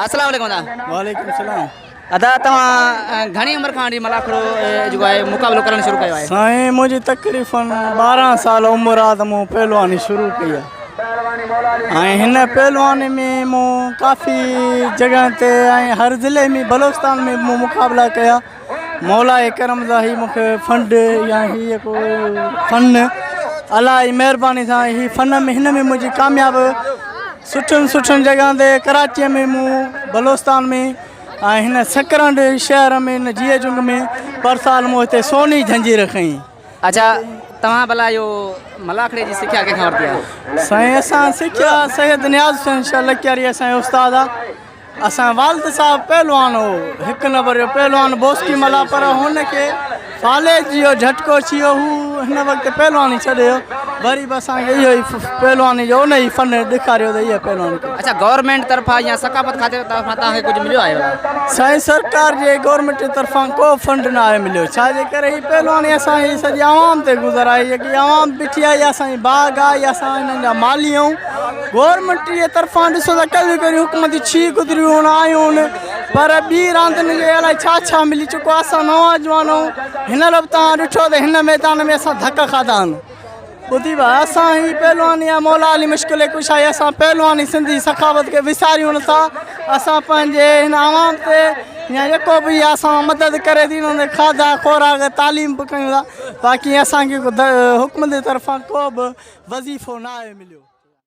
अस्सलाम वालेकुम दा। वालेकुम सलाम। अदा तव्हां घणी उमिरि खां वठी मलाखड़ो जेको आहे मुक़ाबिलो करणु शुरू कयो आहे? साईं मुंहिंजी तक़रीबन 12 साल उमिरि आहे त मूं पहलवानी शुरू कई आहे ऐं हिन पहलवानी में मूं काफ़ी जॻह ते ऐं हर ज़िले में बलोचिस्तान में मूं मुक़ाबिला कया। मौलाए करम सां ही मूंखे फंड या ही जेको फ़न अलाही महिरबानी सां ही फ़न में हिन में मुंहिंजी कामयाबु सुठियुनि जॻह ते कराचीअ में मूं बलोचिस्तान में ऐं हिन सकरंड शहर में हिन जीअ जुंग में पर साल मूं हिते सोनी जंजीर खई। अच्छा तव्हां भला इहो मलाखड़े जी सिखिया कंहिंखां वरिती आहे? साईं असां सिखिया सैयद नियाज़ हुसैन शाह लकियारी असांजो उस्तादु आहे। असां वालिद साहब पहलवान हो, 1 नंबर जो पहलवान बोस्की मला, पर हुनखे फालेज जो झटको थी वियो। हू हिन वक़्तु पहलवानी छॾियो, वरी बि असांखे इहो ई पहलवानी जो उन ई फ़न ॾेखारियो त इहा पहलवानी। अच्छा गवर्नमेंट तरफ़ां या सकाफ़त खाते तरफ़ां तव्हांखे कुझु मिलियो आहे? साईं सरकार जे गवर्नमेंट जे तरफ़ां को फंड न आहे मिलियो, छाजे करे ही पहलवानी असांजी सॼी आवाम ते गुज़र आहे। जेकी आवाम बीठी आहे इहा असांजी बाग़ आहे, इहा असां हिननि जा माली आहियूं। गवर्नमेंट जे तरफ़ां ॾिसो त कहिड़ियूं हुकूमती छी गुज़रियूं आयूं आहिनि, पर ॿी रांदियुनि खे अलाए छा मिली चुको आहे। असां नौजवान आहियूं, हिन लाइ तव्हां ॾिठो त हिन मैदान में असां धक खाधा आहिनि। ॿुधी बा असां ही पहलवानी आहे, मौला अली मुश्किल कुशा आहे। असां पहलवानी सिंधी सखावत खे विसारियूं नथा। असां पंहिंजे हिन आवाम ते या जेको बि असां मदद करे थी हुन खाधा खुराक तालीम बि कयूं था। बाक़ी असांखे हुकूमत जे तरफ़ां को बि वज़ीफ़ो न आहे मिलियो।